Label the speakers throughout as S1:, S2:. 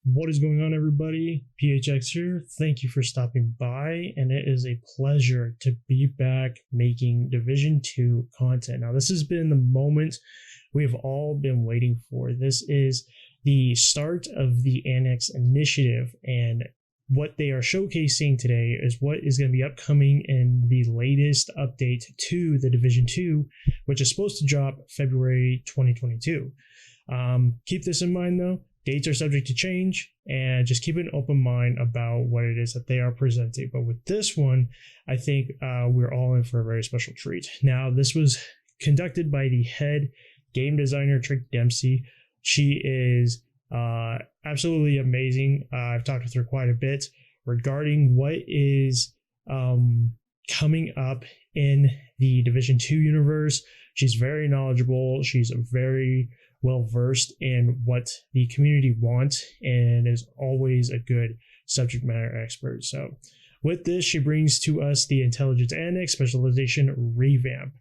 S1: What is going on, everybody? PHX here. Thank you for stopping by, and it is a pleasure to be back making Division 2 content. Now, this has been the moment we've all been waiting for. This is the start of the Annex initiative, and what they are showcasing today is what is going to be upcoming in the latest update to the Division 2, which is supposed to drop February 2022. Keep this in mind, though. Dates are subject to change, and just keep an open mind about what it is that they are presenting. But with this one, I think we're all in for a very special treat. Now, this was conducted by the head game designer, Trick Dempsey. She is absolutely amazing. I've talked with her quite a bit regarding what is coming up in the Division 2 universe. She's very knowledgeable. She's very well versed in what the community wants and is always a good subject matter expert. So with this, she brings to us the Intelligence Annex Specialization revamp.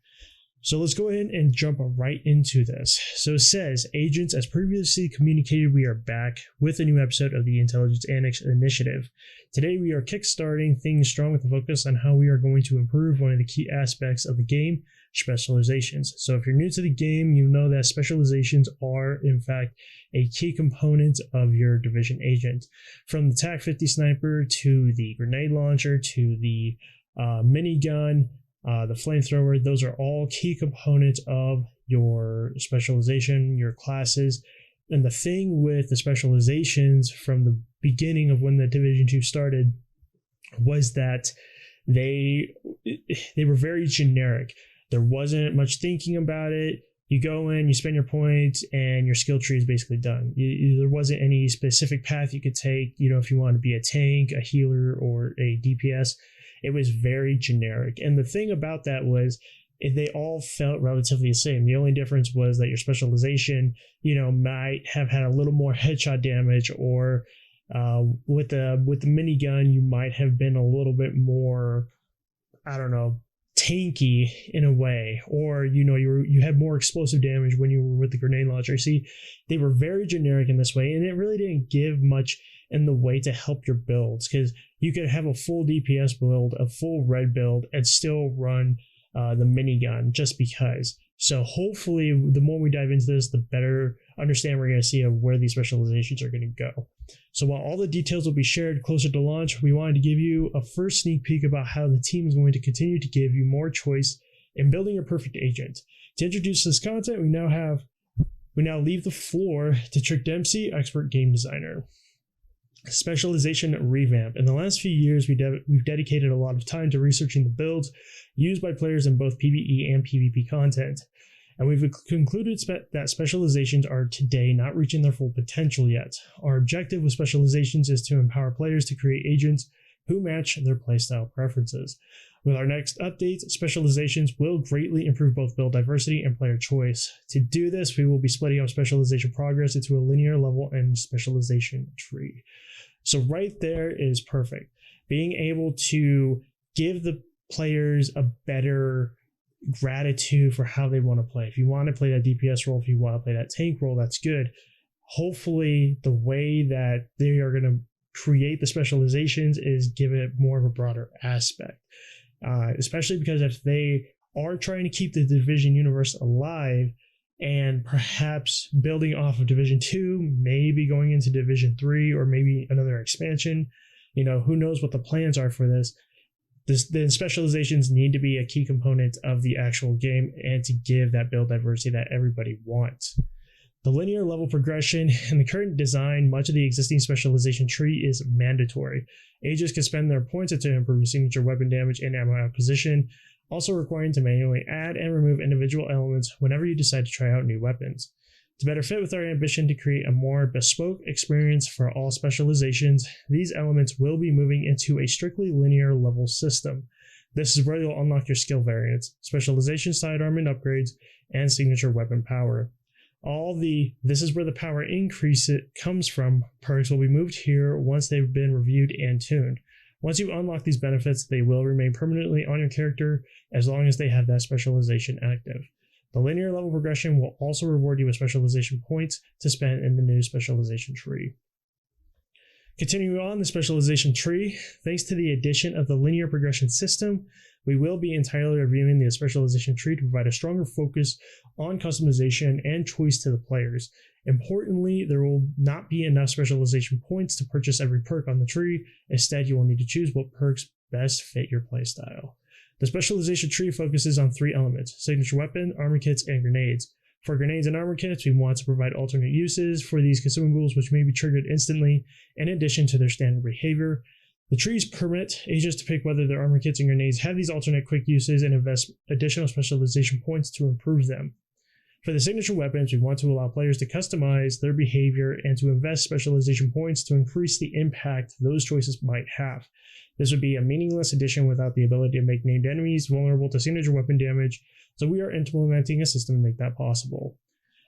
S1: So let's go ahead and jump right into this. So it says, agents, as previously communicated, we are back with a new episode of the Intelligence Annex initiative. Today we are kickstarting things strong with a focus on how we are going to improve one of the key aspects of the game, specializations. So if you're new to the game, you know that specializations are in fact a key component of your division agent. From the TAC 50 sniper to the grenade launcher to the minigun, the flamethrower, those are all key components of your specialization, your classes. And the thing with the specializations from the beginning of when the Division 2 started was that they were very generic. There wasn't much thinking about it. You go in, you spend your points, and your skill tree is basically done. There wasn't any specific path you could take, if you want to be a tank, a healer, or a DPS. It was very generic. And the thing about that was they all felt relatively the same. The only difference was that your specialization, might have had a little more headshot damage, or with the minigun, you might have been a little bit more, tanky in a way, or you had more explosive damage when you were with the grenade launcher. See, they were very generic in this way, and it really didn't give much in the way to help your builds, because you could have a full DPS build, a full red build, and still run the minigun just because. So hopefully the more we dive into this, the better understand we're going to see of where these specializations are going to go. So while all the details will be shared closer to launch, we wanted to give you a first sneak peek about how the team is going to continue to give you more choice in building your perfect agent. To introduce this content, we now leave the floor to Trick Dempsey, expert game designer. Specialization revamp. In the last few years, we've dedicated a lot of time to researching the builds used by players in both PvE and PvP content, and we've concluded that specializations are today not reaching their full potential yet. Our objective with specializations is to empower players to create agents who match their playstyle preferences. With our next updates, specializations will greatly improve both build diversity and player choice. To do this, we will be splitting up specialization progress into a linear level and specialization tree. So right there is perfect. Being able to give the players a better gratitude for how they want to play. If you want to play that DPS role, if you want to play that tank role, that's good. Hopefully the way that they are going to create the specializations is give it more of a broader aspect. Especially because if they are trying to keep the Division universe alive and perhaps building off of Division 2, maybe going into Division 3 or maybe another expansion, who knows what the plans are for this. The specializations need to be a key component of the actual game and to give that build diversity that everybody wants. The linear level progression in the current design, much of the existing specialization tree is mandatory. Agents can spend their points to improve signature weapon damage and ammo acquisition, also requiring to manually add and remove individual elements whenever you decide to try out new weapons. To better fit with our ambition to create a more bespoke experience for all specializations, these elements will be moving into a strictly linear level system. This is where you'll unlock your skill variants, specialization sidearm and upgrades, and signature weapon power. This is where the power increase comes from. Perks will be moved here once they've been reviewed and tuned. Once you unlock these benefits, they will remain permanently on your character as long as they have that specialization active. The linear level progression will also reward you with specialization points to spend in the new specialization tree. Continuing on the specialization tree, thanks to the addition of the linear progression system, we will be entirely reviewing the specialization tree to provide a stronger focus on customization and choice to the players. Importantly, there will not be enough specialization points to purchase every perk on the tree. Instead, you will need to choose what perks best fit your playstyle. The specialization tree focuses on 3 elements: signature weapon, armor kits, and grenades. For grenades and armor kits, we want to provide alternate uses for these consumables, which may be triggered instantly in addition to their standard behavior. The trees permit agents to pick whether their armor kits and grenades have these alternate quick uses and invest additional specialization points to improve them. For the signature weapons, we want to allow players to customize their behavior and to invest specialization points to increase the impact those choices might have. This would be a meaningless addition without the ability to make named enemies vulnerable to signature weapon damage, so we are implementing a system to make that possible.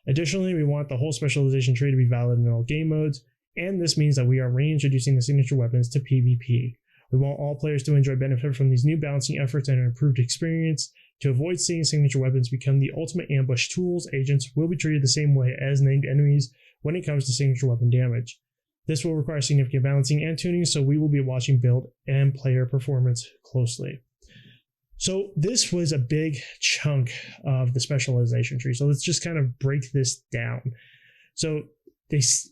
S1: Additionally, we want the whole specialization tree to be valid in all game modes, and this means that we are reintroducing the signature weapons to PvP. We want all players to enjoy benefit from these new balancing efforts and an improved experience. To avoid seeing signature weapons become the ultimate ambush tools, agents will be treated the same way as named enemies when it comes to signature weapon damage. This will require significant balancing and tuning, so we will be watching build and player performance closely. So this was a big chunk of the specialization tree. So let's just kind of break this down. So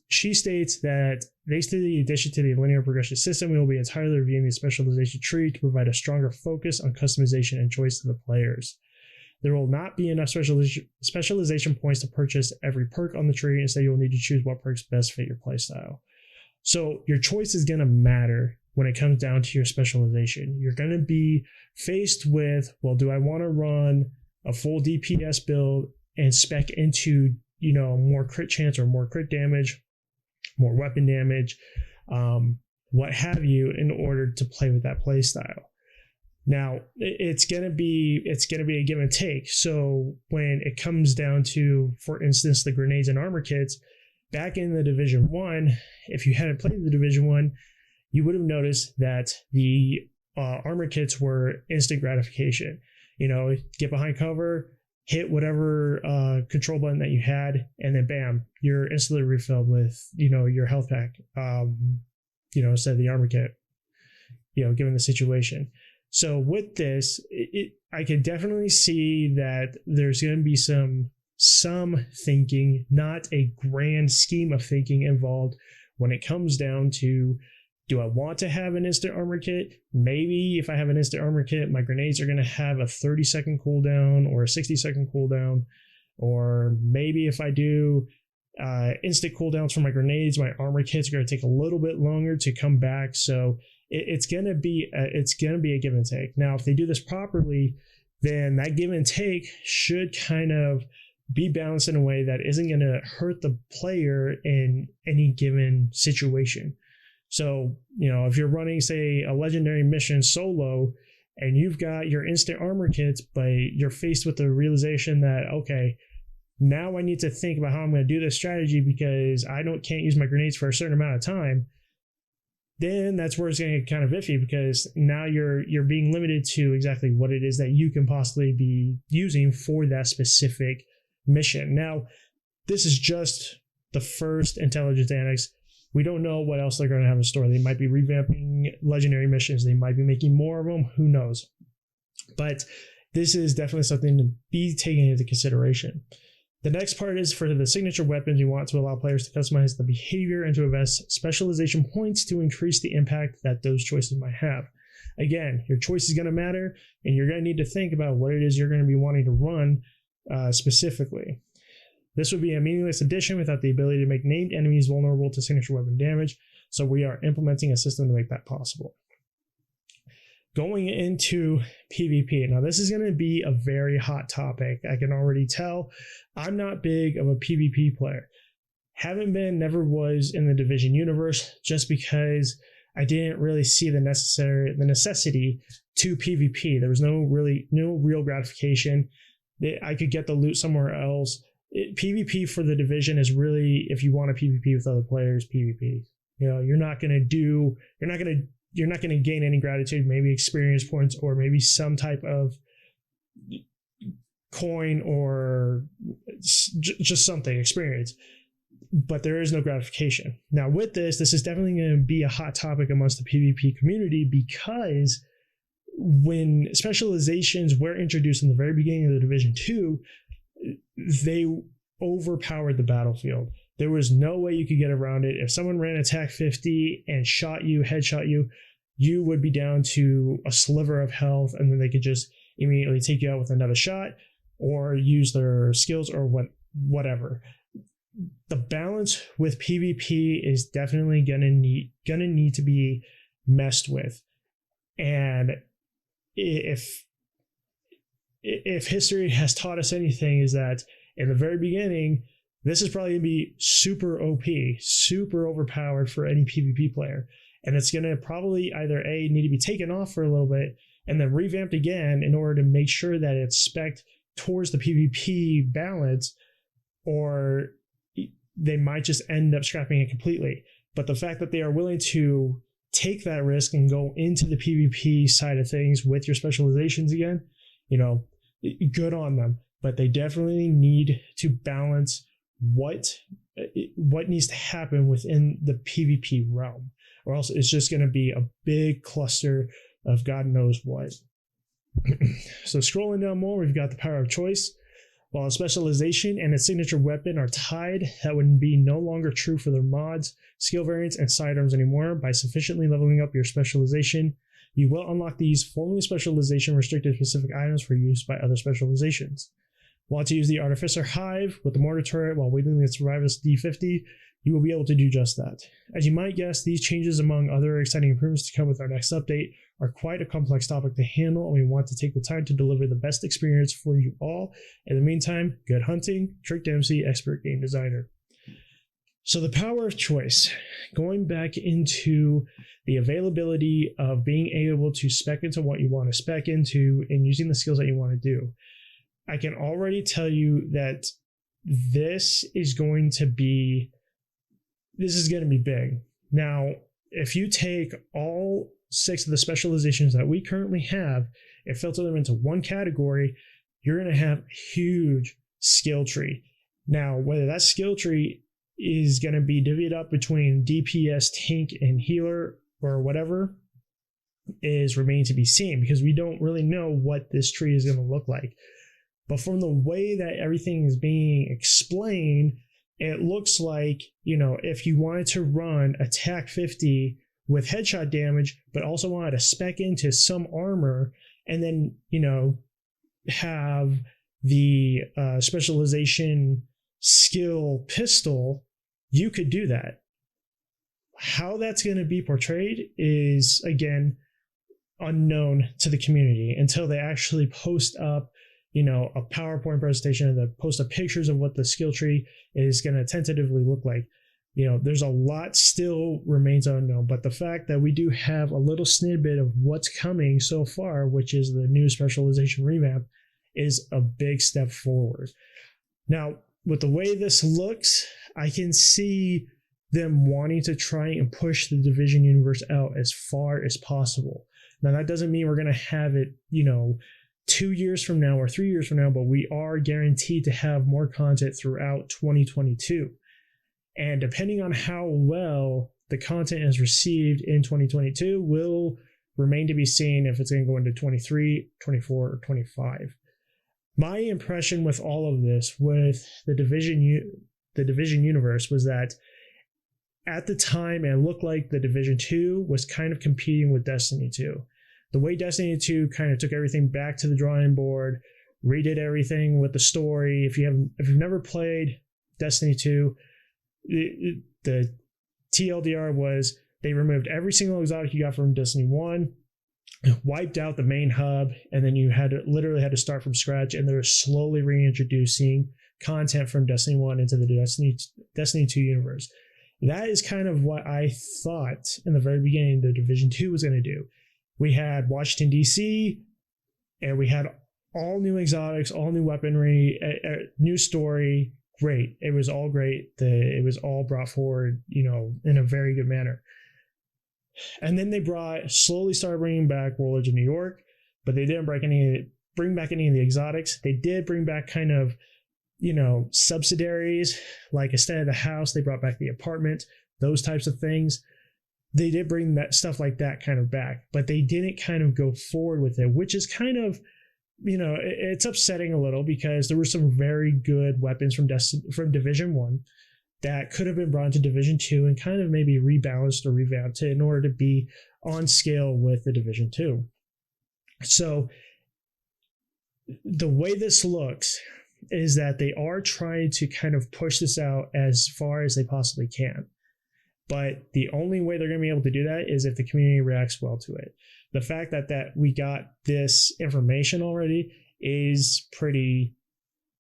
S1: she states that thanks to the addition to the linear progression system, we will be entirely reviewing the specialization tree to provide a stronger focus on customization and choice to the players. There will not be enough specialization points to purchase every perk on the tree. Instead, you will need to choose what perks best fit your playstyle. So your choice is going to matter when it comes down to your specialization. You're going to be faced with, well, do I want to run a full DPS build and spec into, more crit chance or more crit damage, more weapon damage, what have you, in order to play with that play style? Now, it's gonna be a give and take. So when it comes down to, for instance, the grenades and armor kits, back in the Division 1, if you hadn't played the Division 1, you would have noticed that the armor kits were instant gratification. Get behind cover, hit whatever control button that you had, and then bam, you're instantly refilled with, your health pack, instead of the armor kit, given the situation. So with this, I could definitely see that there's going to be some thinking, not a grand scheme of thinking involved when it comes down to, do I want to have an instant armor kit? Maybe if I have an instant armor kit, my grenades are going to have a 30-second cooldown or a 60-second cooldown. Or maybe if I do instant cooldowns for my grenades, my armor kits are going to take a little bit longer to come back. So it's going to be a give and take. Now, if they do this properly, then that give and take should kind of be balanced in a way that isn't going to hurt the player in any given situation. So, if you're running, say, a legendary mission solo and you've got your instant armor kits, but you're faced with the realization that, okay, now I need to think about how I'm going to do this strategy because I can't use my grenades for a certain amount of time, then that's where it's going to get kind of iffy, because now you're being limited to exactly what it is that you can possibly be using for that specific mission. Now, this is just the first intelligence annex. We don't know what else they're going to have in store. They might be revamping legendary missions. They might be making more of them. Who knows? But this is definitely something to be taken into consideration. The next part is for the signature weapons. You want to allow players to customize the behavior and to invest specialization points to increase the impact that those choices might have. Again, your choice is going to matter, and you're going to need to think about what it is you're going to be wanting to run specifically. This would be a meaningless addition without the ability to make named enemies vulnerable to signature weapon damage, so we are implementing a system to make that possible. Going into PvP. Now, this is going to be a very hot topic. I can already tell. I'm not big of a PvP player. Haven't been, never was in the Division universe, just because I didn't really see the necessity to PvP. There was no real gratification. I could get the loot somewhere else. PvP for the Division is really, if you want to PvP with other players, PvP. You're not going to gain any gratitude, maybe experience points, or maybe some type of coin, or just something, experience. but there is no gratification. Now with this is definitely going to be a hot topic amongst the PvP community, because when specializations were introduced in the very beginning of the Division 2, they overpowered the battlefield. There was no way you could get around it. If someone ran attack 50 and shot you, headshot you, you would be down to a sliver of health, and then they could just immediately take you out with another shot or use their skills or whatever. The balance with PvP is definitely gonna need to be messed with. And if history has taught us anything, is that in the very beginning, this is probably going to be super OP, super overpowered for any PvP player. And it's going to probably either A, need to be taken off for a little bit and then revamped again in order to make sure that it's spec'd towards the PvP balance, or they might just end up scrapping it completely. But the fact that they are willing to take that risk and go into the PvP side of things with your specializations again, good on them. But they definitely need to balance what needs to happen within the PvP realm, or else it's just going to be a big cluster of God knows what. So scrolling down more, we've got the power of choice. While a specialization and its signature weapon are tied, that would be no longer true for their mods, skill variants, and sidearms anymore. By sufficiently leveling up your specialization, you will unlock these formerly specialization restricted specific items for use by other specializations. Want to use the Artificer Hive with the mortar turret while wielding the Survivalist D50? You will be able to do just that. As you might guess, these changes, among other exciting improvements to come with our next update, are quite a complex topic to handle, and we want to take the time to deliver the best experience for you all. In the meantime, good hunting, Trick Dempsey, expert game designer. So the power of choice, going back into the availability of being able to spec into what you want to spec into and using the skills that you want to do. I can already tell you that this is going to be big. Now, if you take all 6 of the specializations that we currently have and filter them into one category, you're going to have a huge skill tree. Now, whether that skill tree is going to be divvied up between DPS, tank, and healer, or whatever, is remaining to be seen, because we don't really know what this tree is going to look like. But from the way that everything is being explained, it looks like, if you wanted to run attack 50 with headshot damage, but also wanted to spec into some armor, and then, have the specialization skill pistol, you could do that. How that's going to be portrayed is, again, unknown to the community until they actually post up a PowerPoint presentation that post up pictures of what the skill tree is going to tentatively look like. There's a lot still remains unknown, but the fact that we do have a little snippet of what's coming so far, which is the new specialization revamp, is a big step forward. Now, with the way this looks, I can see them wanting to try and push the Division universe out as far as possible. Now, that doesn't mean we're going to have it, 2 years from now or 3 years from now, but we are guaranteed to have more content throughout 2022. And depending on how well the content is received in 2022 will remain to be seen if it's going to go into 23, 24, or 25. My impression with all of this, with the Division universe, was that at the time it looked like the Division 2 was kind of competing with Destiny 2. The way Destiny 2 kind of took everything back to the drawing board, redid everything with the story. If you've never played Destiny 2, the TLDR was they removed every single exotic you got from Destiny 1, wiped out the main hub, and then you literally had to start from scratch, and they're slowly reintroducing content from Destiny 1 into the Destiny 2 universe. That is kind of what I thought in the very beginning the Division 2 was going to do. We had Washington, D.C., and we had all new exotics, all new weaponry, new story. Great. It was all great. It was all brought forward, in a very good manner. And then they slowly started bringing back Warlords of New York, but they didn't bring back any of the exotics. They did bring back kind of subsidiaries, like instead of the house, they brought back the apartment, those types of things. They did bring that stuff like that kind of back, but they didn't kind of go forward with it, which is kind of, it's upsetting a little, because there were some very good weapons from Division 1 that could have been brought to Division 2 and kind of maybe rebalanced or revamped in order to be on scale with the Division 2. So the way this looks is that they are trying to kind of push this out as far as they possibly can. But the only way they're going to be able to do that is if the community reacts well to it. The fact that we got this information already is pretty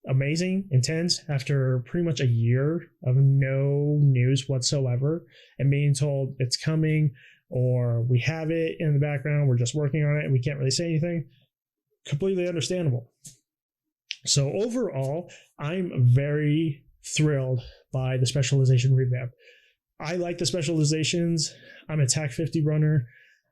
S1: amazing, intense, after pretty much a year of no news whatsoever and being told it's coming, or we have it in the background, we're just working on it and we can't really say anything. Completely understandable. So overall, I'm very thrilled by the specialization revamp. I like the specializations. I'm a TAC 50 runner.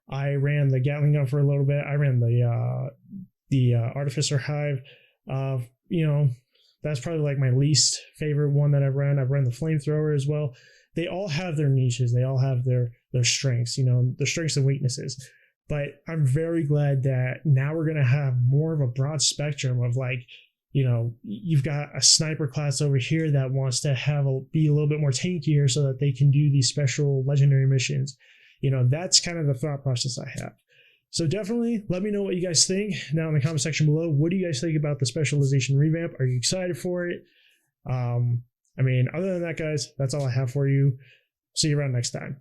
S1: I ran the Gatling gun for a little bit. I ran the Artificer Hive. That's probably like my least favorite one that I've run. I've run the Flamethrower as well. They all have their niches. They all have their strengths, their strengths and weaknesses. But I'm very glad that now we're going to have more of a broad spectrum of, like, you've got a sniper class over here that wants to be a little bit more tankier so that they can do these special legendary missions. That's kind of the thought process I have. So definitely let me know what you guys think down in the comment section below. What do you guys think about the specialization revamp? Are you excited for it? Other than that, guys, that's all I have for you. See you around next time.